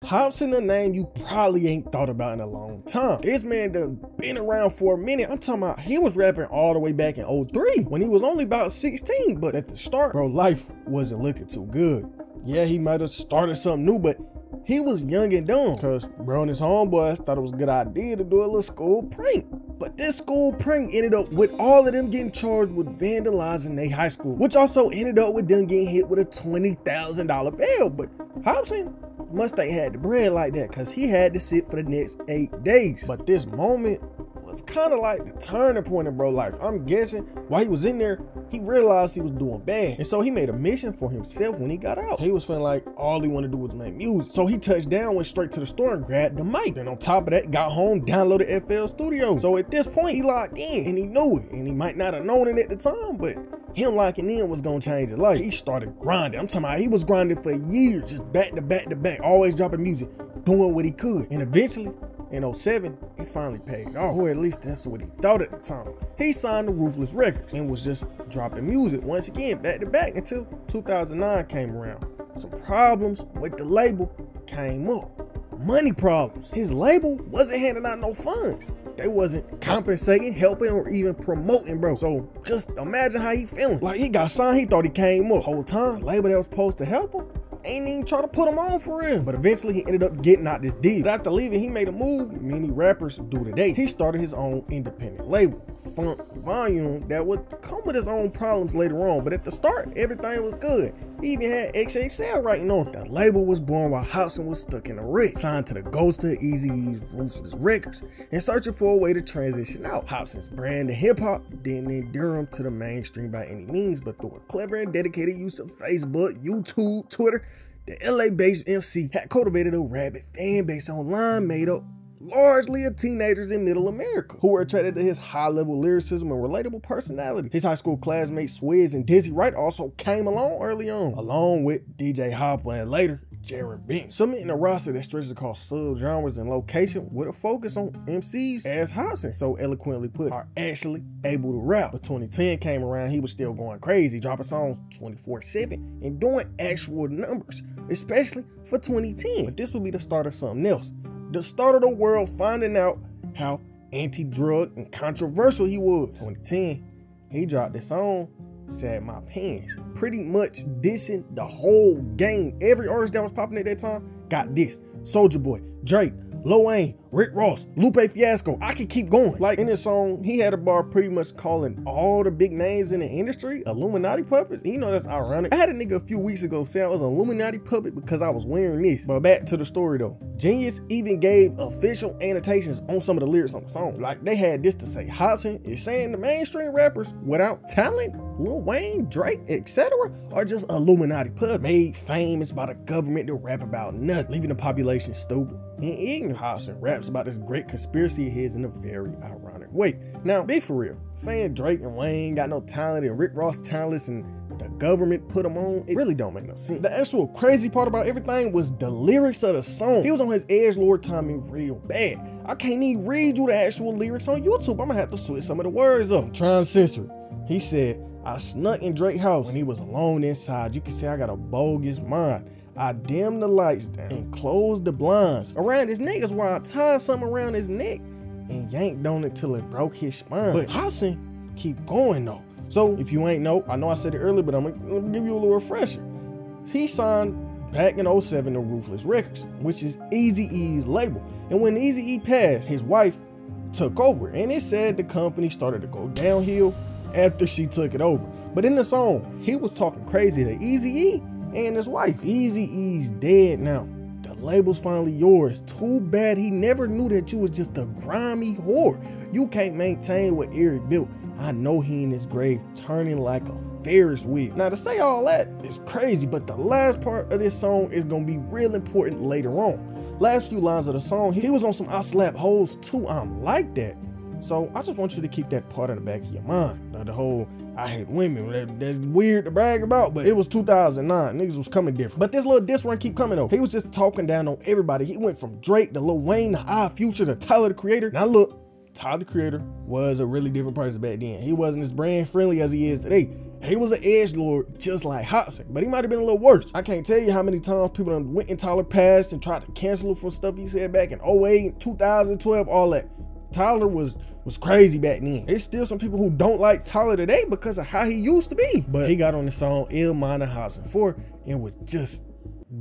Hopsin, a name you probably ain't thought about in a long time. This man done been around for a minute. I'm talking about he was rapping all the way back in 03 when he was only about 16, but at the start, bro, life wasn't looking too good. Yeah, he might have started something new, but he was young and dumb, cause bro and his homeboys thought it was a good idea to do a little school prank. But this school prank ended up with all of them getting charged with vandalizing their high school, which also ended up with them getting hit with a $20,000 bail. But Hopsin must ain't had the bread like that, cause he had to sit for the next 8 days. But this moment was kind of like the turning point in bro life. I'm guessing while he was in there, he realized he was doing bad. And so he made a mission for himself when he got out. He was feeling like all he wanted to do was make music. So he touched down, went straight to the store and grabbed the mic. Then on top of that, got home, downloaded FL Studio. So at this point, he locked in and he knew it. And he might not have known it at the time, but him locking in was gonna change his life. He started grinding. I'm talking about he was grinding for years, just back to back to back, always dropping music, doing what he could. And eventually, in 07, it finally paid off, or at least that's what he thought at the time. He signed to Ruthless Records and was just dropping music once again, back to back, until 2009 came around. Some problems with the label came up. Money problems. His label wasn't handing out no funds. They wasn't compensating, helping, or even promoting, bro. So just imagine how he feeling. Like he got signed, he thought he came up. Whole time, the label that was supposed to help him ain't even try to put him on for real. But eventually he ended up getting out this deal. But after leaving, he made a move many rappers do today. He started his own independent label, Funk Volume, that would come with his own problems later on. But at the start, everything was good. He even had XXL writing on it. The label was born while Hopsin was stuck in the rig, signed to the Ghost of Eazy-E's Ruthless Records, and searching for a way to transition out. Hopsin's brand of hip-hop didn't endure him to the mainstream by any means, but through a clever and dedicated use of Facebook, YouTube, Twitter, the LA-based MC had cultivated a rabid fan base online made up largely of teenagers in middle America who were attracted to his high-level lyricism and relatable personality. His high school classmates Swizz and Dizzy Wright also came along early on, along with DJ Hopper and later Jared Benton, submitting a roster that stretches across sub-genres and location with a focus on MCs, as Hopsin so eloquently put, are actually able to rap. But 2010 came around, he was still going crazy, dropping songs 24/7 and doing actual numbers, especially for 2010. But this would be the start of something else. The start of the world finding out how anti-drug and controversial he was. 2010, he dropped this song, Sat My Pants, pretty much dissing the whole game. Every artist that was popping at that time got this. Soulja Boy, Drake, Lil Wayne, Rick Ross, Lupe Fiasco. I could keep going. Like in this song, he had a bar pretty much calling all the big names in the industry Illuminati puppets. You know, that's ironic. I had a nigga a few weeks ago say I was an Illuminati puppet because I was wearing this. But back to the story though. Genius even gave official annotations on some of the lyrics on the song. Like they had this to say, Hopsin is saying the mainstream rappers without talent, Lil Wayne, Drake, etc., are just Illuminati puppets made famous by the government to rap about nothing, leaving the population stupid. And ignorant. Hopsin raps about this great conspiracy of his in a very ironic way. Now, be for real. Saying Drake and Wayne got no talent and Rick Ross talentless and the government put him on, it really don't make no sense. The actual crazy part about everything was the lyrics of the song. He was on his edgelord timing real bad. I can't even read you the actual lyrics on YouTube. I'm gonna have to switch some of the words up. I'm trying to censor it. He said, I snuck in Drake's house when he was alone inside. You can see I got a bogus mind. I dimmed the lights down and closed the blinds around his neck is where I tied something around his neck and yanked on it till it broke his spine. But Hopsin keep going though. So if you ain't know, I know I said it earlier, but I'm gonna give you a little refresher. He signed back in 07 to Ruthless Records, which is Eazy-E's label. And when Eazy-E passed, his wife took over, and it said the company started to go downhill after she took it over. But in the song, he was talking crazy to Eazy-E and his wife. Eazy-E's dead now. The label's finally yours. Too bad he never knew that you was just a grimy whore. You can't maintain what Eric built. I know he in his grave turning like a Ferris wheel. Now to say all that is crazy, but the last part of this song is gonna be real important later on. Last few lines of the song, he was on some I slap hoes too, I'm like that. So I just want you to keep that part in the back of your mind. The whole I hate women, that's weird to brag about, but it was 2009, niggas was coming different. But this little diss run keep coming though. He was just talking down on everybody. He went from Drake to Lil Wayne to I Future to Tyler the Creator. Now look, Tyler the Creator was a really different person back then. He wasn't as brand friendly as he is today. He was an edgelord just like Hopsin, but he might have been a little worse. I can't tell you how many times people done went in Tyler past and tried to cancel him for stuff he said back in 08, 2012, all that. Tyler was crazy back then. There's still some people who don't like Tyler today because of how he used to be. But he got on the song Ill Minor Hopsin 4 and was just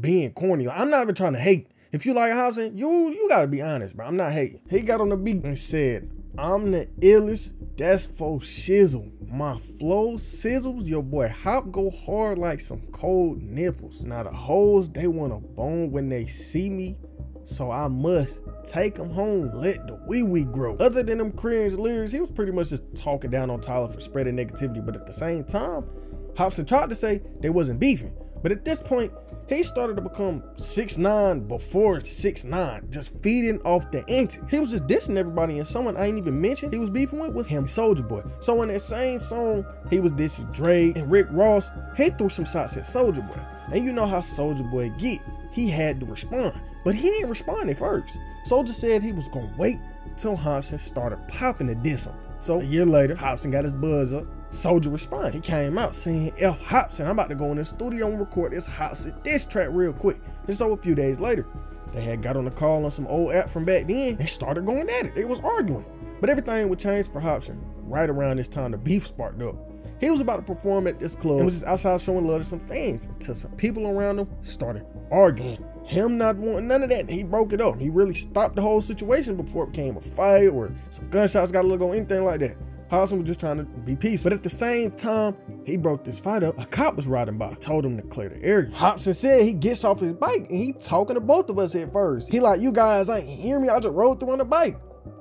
being corny. Like, I'm not even trying to hate. If you like Hopsin, you gotta be honest, bro. I'm not hating. He got on the beat and said, I'm the illest, that's for shizzle. My flow sizzles, your boy Hop go hard like some cold nipples. Now the hoes, they want a bone when they see me, so I must take them home, let the wee grow. Other than them cringe lyrics, he was pretty much just talking down on Tyler for spreading negativity, but at the same time, Hopsin tried to say they wasn't beefing. But at this point, he started to become 6'9" before 6'9", just feeding off the inches. He was just dissing everybody, and someone I ain't even mentioned he was beefing with was him, Soulja Boy. So in that same song, he was dissing Dre and Rick Ross. He threw some shots at Soulja Boy. And you know how Soulja Boy get. He had to respond, but he didn't respond at first. Soulja said he was gonna wait till Hopsin started popping to diss him. So a year later, Hopsin got his buzz up. Soulja responded. He came out saying, F Hopsin, I'm about to go in the studio and record this Hopsin diss track real quick. And so a few days later, they had got on the call on some old app from back then and started going at it. They was arguing. But everything would change for Hopsin right around this time the beef sparked up. He was about to perform at this club and was just outside showing love to some fans until some people around him started arguing. Him not wanting none of that, and he broke it up. He really stopped the whole situation before it became a fight or some gunshots got to look on, anything like that. Hopsin was just trying to be peaceful. But at the same time he broke this fight up, a cop was riding by, told him to clear the area. Hopsin said he gets off his bike and he talking to both of us at first. He like, you guys ain't hear me, I just rode through on the bike.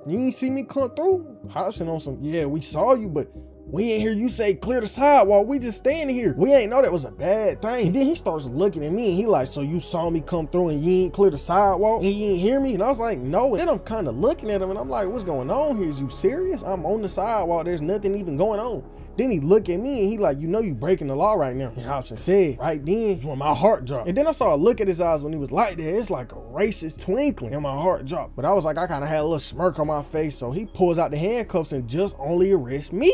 You ain't see me come through? Hopsin on some, yeah, we saw you, but we ain't hear you say clear the sidewalk. We just standing here. We ain't know that was a bad thing. And then he starts looking at me and he like, so you saw me come through and you ain't clear the sidewalk and you ain't hear me? And I was like, no. And then I'm kind of looking at him and I'm like, what's going on here? Is you serious? I'm on the sidewalk. There's nothing even going on. Then he look at me and he like, you know you breaking the law right now. And Hopsin said, right then, when my heart dropped. And then I saw a look at his eyes when he was like that. It's like a racist twinkling and my heart dropped. But I was like, I kind of had a little smirk on my face. So he pulls out the handcuffs and just only arrests me.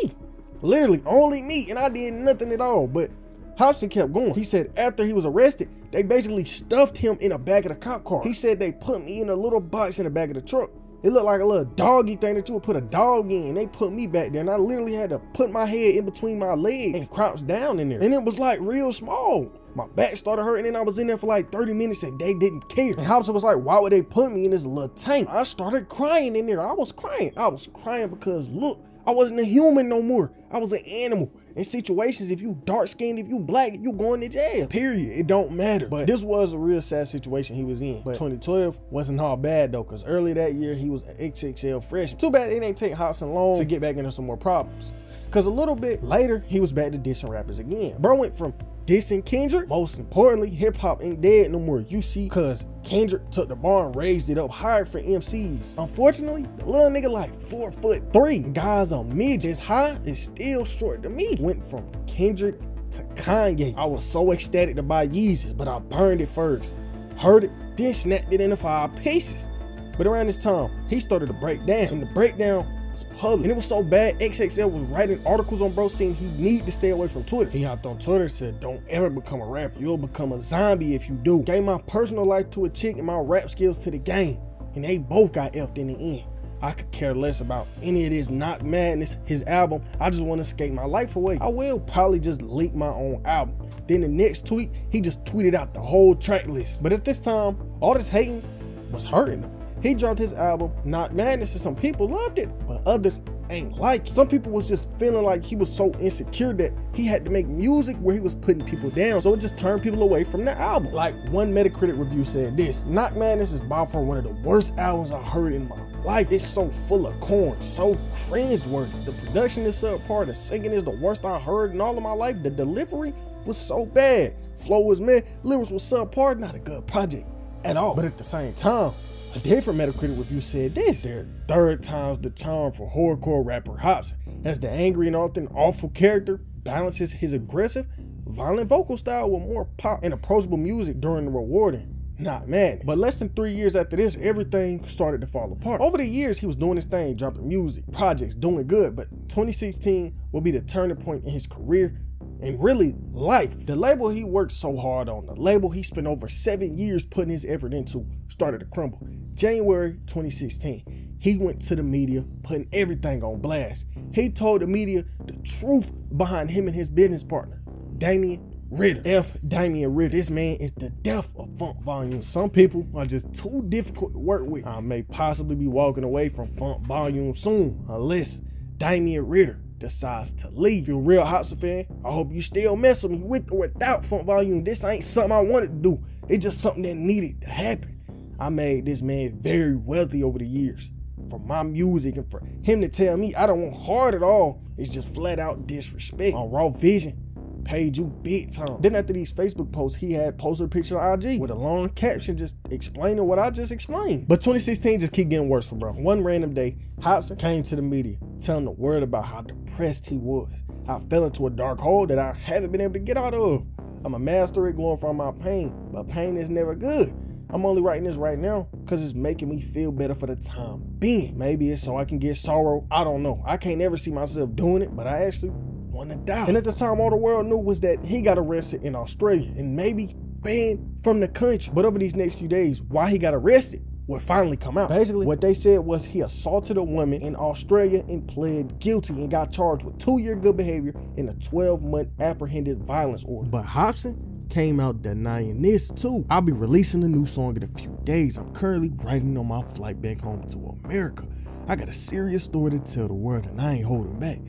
Literally only me, and I did nothing at all. But Hopsin kept going. He said after he was arrested, they basically stuffed him in the back of the cop car. He said they put me in a little box in the back of the truck. It looked like a little doggy thing that you would put a dog in. They put me back there and I literally had to put my head in between my legs and crouch down in there. And it was like real small. My back started hurting and I was in there for like 30 minutes and they didn't care. And Hopsin was like, why would they put me in this little tank? I started crying in there. I was crying. I was crying because look, I wasn't a human no more. I was an animal. In situations, if you dark skinned, if you black, you going to jail. Period. It don't matter. But this was a real sad situation he was in. But 2012 wasn't all bad though, because early that year he was an XXL freshman. Too bad it didn't take Hopsin long to get back into some more problems. Because a little bit later, he was back to dissing rappers again. Bro went from dissing Kendrick, most importantly, hip hop ain't dead no more, you see, cause Kendrick took the bar and raised it up higher for MCs. Unfortunately, the little nigga like 4'3", guys on midget as high is still short to me. Went from Kendrick to Kanye. I was so ecstatic to buy Yeezys, but I burned it first. Heard it, then snapped it into 5 pieces. But around this time, he started to break down, and the breakdown was public. And it was so bad, XXL was writing articles on bro saying he need to stay away from Twitter. He hopped on Twitter and said, don't ever become a rapper. You'll become a zombie if you do. Gave my personal life to a chick and my rap skills to the game. And they both got effed in the end. I could care less about any of this Knock Madness, his album. I just want to skate my life away. I will probably just leak my own album. Then the next tweet, he just tweeted out the whole track list. But at this time, all this hating was hurting him. He dropped his album, Knock Madness, and some people loved it, but others ain't like it. Some people was just feeling like he was so insecure that he had to make music where he was putting people down, so it just turned people away from the album. Like one Metacritic review said this, Knock Madness is by far one of the worst albums I heard in my life. It's so full of corn, so cringeworthy. The production is subpar, the singing is the worst I heard in all of my life, the delivery was so bad. Flow was meh, lyrics was subpar, not a good project at all. But at the same time, a different Metacritic review said this, their third time's the charm for horrorcore rapper Hopsin, as the angry and often awful character balances his aggressive, violent vocal style with more pop and approachable music during the rewarding Knock Madness. But less than 3 years after this, everything started to fall apart. Over the years, he was doing his thing, dropping music, projects, doing good, but 2016 will be the turning point in his career, and really life. The label he worked so hard on, the label he spent over 7 years putting his effort into, started to crumble. January 2016, he went to the media, putting everything on blast. He told the media the truth behind him and his business partner, Damian Ritter. Damian Ritter. This man is the death of funk volume. Some people are just too difficult to work with. I may possibly be walking away from funk volume soon, unless Damian Ritter decides to leave. If you're a real Hopsin fan, I hope you still mess with me with or without funk volume. This ain't something I wanted to do. It's just something that needed to happen. I made this man very wealthy over the years from my music, and for him to tell me I don't want hard at all, it's just flat out disrespect. On Raw Vision paid you big time. Then after these Facebook posts, he had posted a picture on IG with a long caption just explaining what I just explained. But 2016 just keep getting worse for bro. One random day, Hopsin came to the media telling the world about how depressed he was. I fell into a dark hole that I haven't been able to get out of. I'm a master at glorifying my pain, but pain is never good. I'm only writing this right now because it's making me feel better for the time being. Maybe it's so I can get sorrow. I don't know. I can't ever see myself doing it, but I actually want to die. And at the time, all the world knew was that he got arrested in Australia and maybe banned from the country. But over these next few days, why he got arrested would finally come out. Basically, what they said was he assaulted a woman in Australia and pled guilty and got charged with 2-year good behavior and a 12-month apprehended violence order. But Hopsin came out denying this too. I'll be releasing a new song in a few days. I'm currently writing on my flight back home to America. I got a serious story to tell the world and I ain't holding back.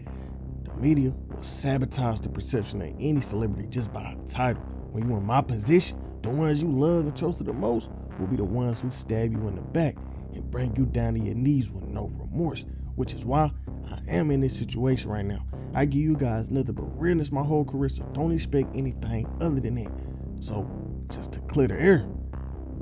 The media will sabotage the perception of any celebrity just by a title. When you're in my position, the ones you love and trust the most will be the ones who stab you in the back and bring you down to your knees with no remorse, which is why I am in this situation right now. I give you guys nothing but realness my whole career, so don't expect anything other than that. So, just to clear the air,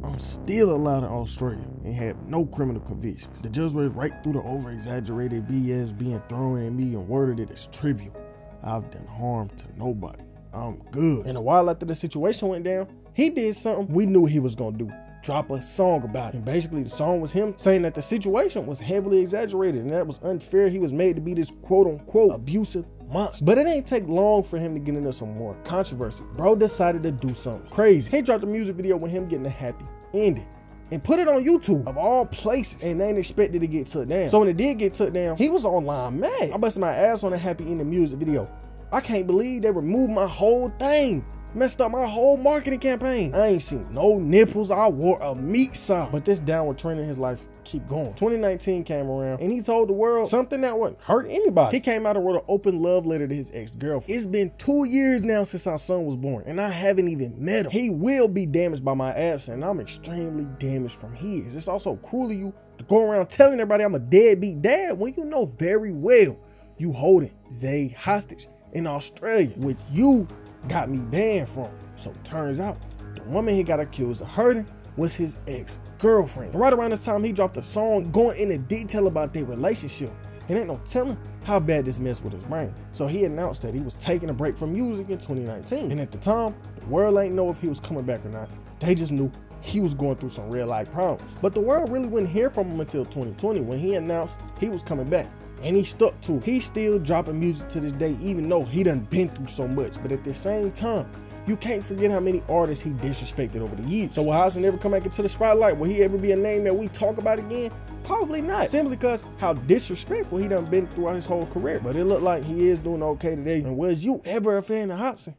I'm still allowed in Australia and have no criminal convictions. The judge read right through the over-exaggerated BS being thrown at me and worded it as trivial. I've done harm to nobody. I'm good. And a while after the situation went down, he did something we knew he was gonna do. Drop a song about it. And basically the song was him saying that the situation was heavily exaggerated and that was unfair. He was made to be this quote-unquote abusive monster. But it ain't take long for him to get into some more controversy. Bro decided to do something crazy. He dropped a music video with him getting a happy ending and put it on YouTube of all places, and they ain't expected to get took down. So when it did get took down, he was online mad. I busted my ass on a happy ending music video. I can't believe they removed my whole thing. Messed up my whole marketing campaign. I ain't seen no nipples. I wore a meat sock. But this downward trend in his life keep going. 2019 came around and he told the world something that wouldn't hurt anybody. He came out and wrote an open love letter to his ex-girlfriend. It's been 2 years now since our son was born and I haven't even met him. He will be damaged by my absence and I'm extremely damaged from his. It's also cruel of you to go around telling everybody I'm a deadbeat dad when you know very well you holding Zay hostage in Australia, which you got me banned from. So turns out the woman he got accused of hurting was his ex-girlfriend. Right around this time, he dropped a song going into detail about their relationship. And ain't no telling how bad this messed with his brain. So he announced that he was taking a break from music in 2019. And at the time, the world ain't know if he was coming back or not. They just knew he was going through some real life problems. But the world really wouldn't hear from him until 2020 when he announced he was coming back. And he stuck to it. He's still dropping music to this day, even though he done been through so much. But at the same time, you can't forget how many artists he disrespected over the years. So will Hopsin ever come back into the spotlight? Will he ever be a name that we talk about again? Probably not. Simply because how disrespectful he done been throughout his whole career. But it looked like he is doing okay today. And was you ever a fan of Hopsin?